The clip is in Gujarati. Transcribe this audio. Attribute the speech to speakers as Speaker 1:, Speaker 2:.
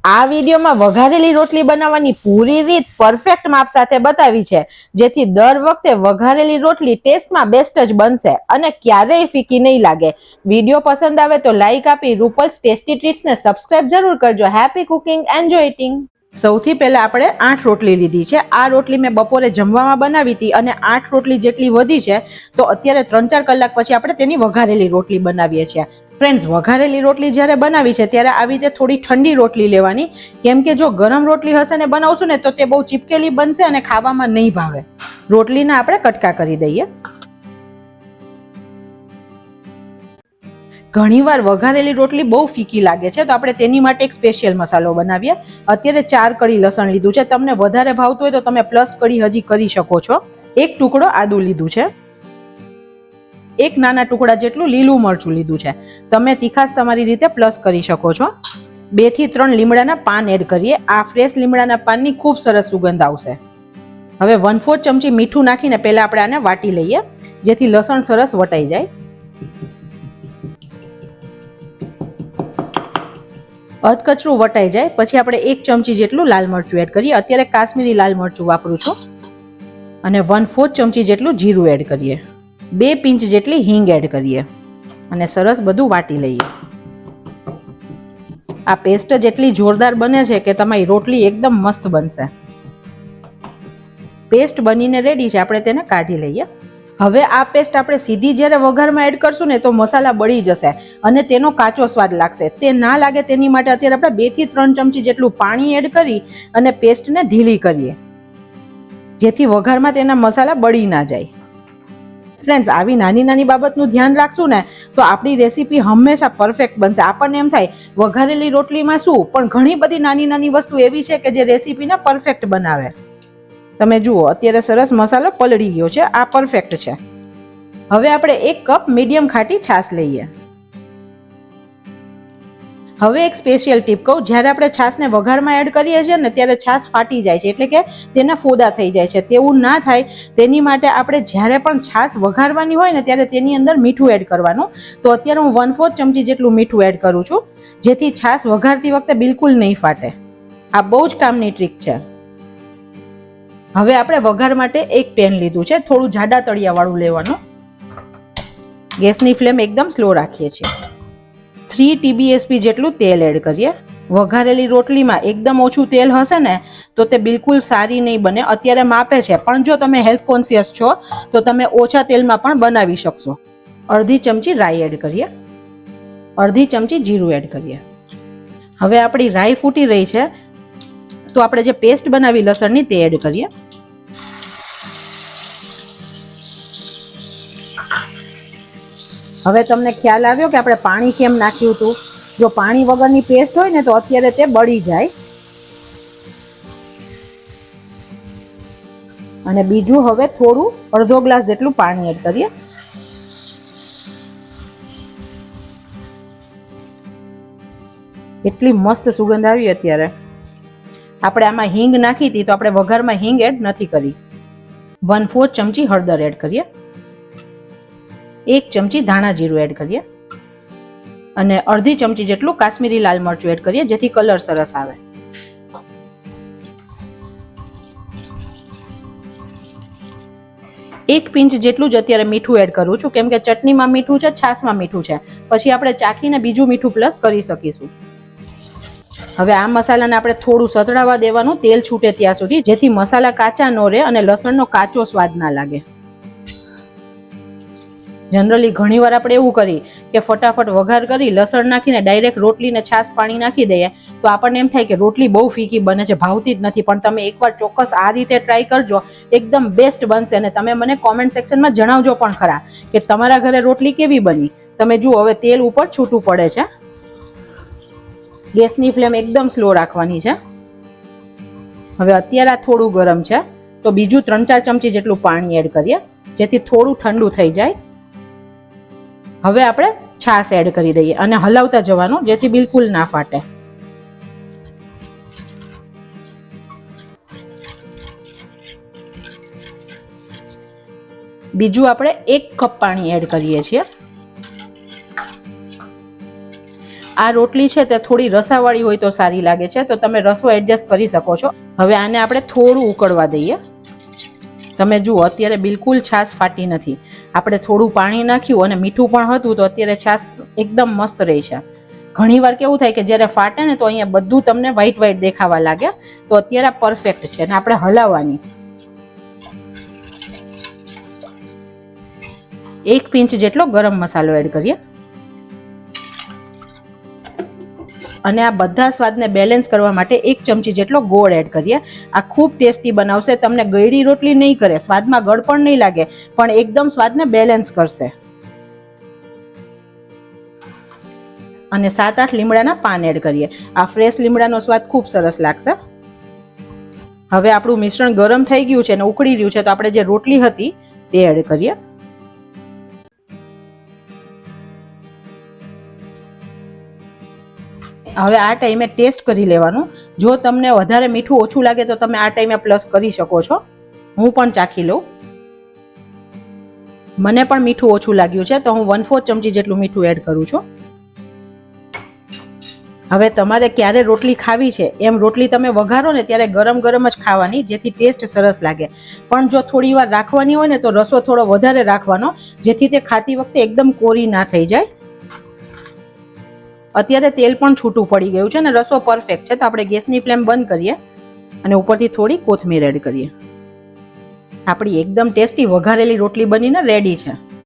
Speaker 1: આ વિડીયોમાં વઘારેલી રોટલી બનાવવાની પૂરી રીત પરફેક્ટ માપ સાથે બતાવી છે, જેથી દર વખતે વઘારેલી રોટલી ટેસ્ટમાં બેસ્ટ જ બનશે અને ક્યારેય ફીકી નહીં લાગે. વિડીયો પસંદ આવે તો લાઈક આપી રૂપલ્સ ટેસ્ટી ટ્રીટ્સને સબસ્ક્રાઇબ જરૂર કરજો. Happy cooking, enjoy eating. સૌથી પહેલા આપણે 8 રોટલી લીધી છે. આ રોટલી મેં બપોરે જમવામાં બનાવી હતી અને 8 રોટલી જેટલી વધી છે, તો અત્યારે 3-4 કલાક પછી આપણે તેની વઘારેલી રોટલી બનાવીએ છીએ. ફ્રેન્ડ્સ, વઘારેલી રોટલી જ્યારે બનાવી છે ત્યારે આવી રીતે થોડી ઠંડી રોટલી લેવાની, કેમ કે જો ગરમ રોટલી હશે ને બનાવશું ને તો તે બહુ ચીપકેલી બનશે અને ખાવામાં નહીં ભાવે. રોટલીને આપણે કટકા કરી દઈએ. ઘણીવાર વઘારેલી રોટલી બહુ ફીકી લાગે છે, તો આપણે તેની માટે એક સ્પેશિયલ મસાલો બનાવીએ. અત્યારે 4 કળી લસણ લીધું છે. તમને વધારે ભાવતું હોય તો તમે પ્લસ કળી હજી કરી શકો છો. એક ટુકડો આદુ લીધું છે. એક નાના ટુકડા જેટલું લીલું મરચું લીધું છે. તમે તીખાસ તમારી રીતે પ્લસ કરી શકો છો. 2 થી 3 લીમડાના પાન એડ કરીએ. આ ફ્રેશ લીમડાના પાનની ખૂબ સરસ સુગંધ આવશે. હવે 1/4 ચમચી મીઠું નાખીને પહેલા આપણે આને વાટી લઈએ, જેથી લસણ સરસ વટાઈ જાય. અધકચરું વટાઈ જાય પછી આપણે 1 ચમચી જેટલું લાલ મરચું એડ કરીએ. અત્યારે કાશ્મીરી લાલ મરચું વાપરું છું. અને 1/4 ચમચી જેટલું જીરું એડ કરીએ. 2 પિંચ જેટલી હિંગ એડ કરીએ અને સરસ બધું વાટી લઈએ. આ પેસ્ટ જેટલી જોરદાર બને છે કે તમારી રોટલી એકદમ મસ્ત બનશે. પેસ્ટ બનીને રેડી છે, આપણે તેને કાઢી લઈએ. હવે આ પેસ્ટ આપણે સીધી જ્યારે વઘારમાં એડ કરશું ને તો મસાલા બળી જશે અને તેનો કાચો સ્વાદ લાગશે. તે ના લાગે તેની માટે અત્યારે આપણે 2 થી 3 ચમચી જેટલું પાણી એડ કરી અને પેસ્ટને ઢીલી કરીએ, જેથી વઘારમાં તેના મસાલા બળી ના જાય. ફ્રેન્ડ્સ, આવી નાની નાની બાબતનું ધ્યાન રાખશું ને તો આપણી રેસીપી હંમેશા પરફેક્ટ બનશે. આપણને એમ થાય વઘારેલી રોટલીમાં શું, પણ ઘણી બધી નાની નાની વસ્તુ એવી છે કે જે રેસીપીને પરફેક્ટ બનાવે. તમે જુઓ, અત્યારે સરસ મસાલો પલળી ગયો છે. આ પરફેક્ટ છે. હવે આપણે 1 કપ મીડિયમ ખાટી છાશ લઈએ. હવે એક સ્પેશિયલ ટીપ કહું, જ્યારે આપણે છાશને વઘારમાં એડ કરીએ છીએ ને ત્યારે છાશ ફાટી જાય છે, એટલે કે તેના ફોદા થઈ જાય છે. તેવું ના થાય તેની માટે આપણે જ્યારે પણ છાશ વઘારવાની હોય ને ત્યારે તેની અંદર મીઠું એડ કરવાનું. તો અત્યારે હું 1/4 ચમચી જેટલું મીઠું એડ કરું છું, જેથી છાશ વઘારતી વખતે બિલકુલ નહીં ફાટે. આ બહુ જ કામની ટ્રીક છે. હવે આપણે વઘાર માટે એક પેન લીધું છે. થોડું જાડા તળિયાવાળું લેવાનું. ગેસની ફ્લેમ એકદમ સ્લો રાખીએ છીએ. 3 TBSP જેટલું તેલ એડ કરીએ. વઘારેલી રોટલીમાં એકદમ ઓછું તેલ હશે ને તો તે બિલકુલ સારી નહીં બને. અત્યારે માપે છે, પણ જો તમે હેલ્થ કોન્શિયસ છો તો તમે ઓછા તેલમાં પણ બનાવી શકશો. અડધી ચમચી રાઈ એડ કરીએ. અડધી ચમચી જીરું એડ કરીએ. હવે આપણી રાઈ ફૂટી રહી છે, તો આપણે જે પેસ્ટ બનાવી લસણની તે એડ કરીએ. હવે તમને ખ્યાલ આવ્યો કે આપણે પાણી કેમ નાખ્યું હતું? જો પાણી વગરની પેસ્ટ હોય ને તો અત્યારે તે બળી જાય. અને બીજું હવે થોડું અડધો ગ્લાસ જેટલું પાણી એડ કરીએ. એટલી મસ્ત સુગંધ આવી અત્યારે. આપણે આમાં હિંગ નાખી હતી, તો આપણે વઘારમાં હિંગ એડ નથી કરી. 1/4 ચમચી હળદર એડ કરીએ. 1 ચમચી ધાણા જીરું એડ કરીએ અને અડધી ચમચી જેટલું કાશ્મીરી લાલ મરચું એડ કરીએ, જેથી કલર સરસ આવે. એક પિંચ જેટલું જ અત્યારે મીઠું એડ કરું છું, કેમ કે ચટણીમાં મીઠું છે, છાશમાં મીઠું છે. પછી આપણે ચાખીને બીજું મીઠું પ્લસ કરી શકીશું. હવે આ મસાલાને આપણે થોડું સતળાવા દેવાનું, તેલ છૂટે ત્યાં સુધી, જેથી મસાલા કાચા ન રહે અને લસણનો કાચો સ્વાદ ના લાગે. જનરલી ઘણીવાર આપણે એવું કરી કે ફટાફટ વઘાર કરી લસણ નાખીને ડાયરેક્ટ રોટલીને છાશ પાણી નાખી દઈએ, તો આપણને એમ થાય કે રોટલી બહુ ફીકી બને છે, ભાવતી જ નથી. પણ તમે એકવાર ચોક્કસ આ રીતે ટ્રાય કરજો, એકદમ બેસ્ટ બનશે. અને તમે મને કોમેન્ટ સેક્શનમાં જણાવજો પણ ખરા કે તમારા ઘરે રોટલી કેવી બની. તમે જુઓ, હવે તેલ ઉપર છૂટું પડે છે. ગેસની ફ્લેમ એકદમ સ્લો રાખવાની છે. હવે અત્યારે આ થોડું ગરમ છે, તો બીજું 3-4 ચમચી જેટલું પાણી એડ કરીએ, જેથી થોડું ઠંડુ થઈ જાય. હવે આપણે છાશ એડ કરી દઈએ અને હલાવતા જવાનું, જેથી બિલકુલ ના ફાટે. બીજું આપણે 1 કપ પાણી એડ કરીએ છીએ. આ રોટલી છે તે થોડી રસાવાળી હોય તો સારી લાગે છે, તો તમે રસો એડજસ્ટ કરી શકો છો. હવે આને આપણે થોડું ઉકળવા દઈએ. તમે જુઓ અત્યારે બિલકુલ છાશ ફાટી નથી. આપણે થોડું પાણી નાખ્યું અને મીઠું પણ હતું તો અત્યારે છાશ એકદમ મસ્ત રહી છે. ઘણી વાર કેવું થાય કે જ્યારે ફાટે ને તો અહીંયા બધું તમને વ્હાઈટ વ્હાઈટ દેખાવા લાગે, તો અત્યારે પરફેક્ટ છે અને આપણે હલાવવાની. 1 પિંચ જેટલો ગરમ મસાલો એડ કરીએ અને આ બધા સ્વાદને બેલેન્સ કરવા માટે 1 ચમચી જેટલો ગોળ એડ કરીએ. આ ખૂબ ટેસ્ટી બનાવશે. તમને ગળી રોટલી નહીં કરે, સ્વાદમાં ગળ પણ નહીં લાગે, પણ એકદમ સ્વાદને બેલેન્સ કરશે. અને 7-8 લીમડાના પાન એડ કરીએ. આ ફ્રેશ લીમડાનો સ્વાદ ખૂબ સરસ લાગશે. હવે આપણું મિશ્રણ ગરમ થઈ ગયું છે અને ઉકળી રહ્યું છે, તો આપણે જે રોટલી હતી તે એડ કરીએ. હવે આ ટાઈમે ટેસ્ટ કરી લેવાનું. જો તમને વધારે મીઠું ઓછું લાગે તો તમે આ ટાઈમે પ્લસ કરી શકો છો. હું પણ ચાખી લઉં. મને પણ મીઠું ઓછું લાગ્યું છે, તો હું 1/4 ચમચી જેટલું મીઠું એડ કરું છું. હવે તમારે ક્યારે રોટલી ખાવી છે એમ રોટલી તમે વઘારો ને ત્યારે ગરમ ગરમ જ ખાવાની, જેથી ટેસ્ટ સરસ લાગે. પણ જો થોડી વાર રાખવાની હોય ને તો રસો થોડો વધારે રાખવાનો, જેથી તે ખાતી વખતે એકદમ કોરી ના થઈ જાય. અત્યારે તેલ પણ છૂટું પડી ગયું છે અને રસો પરફેક્ટ છે, તો આપણે ગેસની ફ્લેમ બંધ કરીએ અને ઉપરથી થોડી કોથમીર એડ કરીએ. આપણી એકદમ ટેસ્ટી વઘારેલી રોટલી બનીને રેડી છે.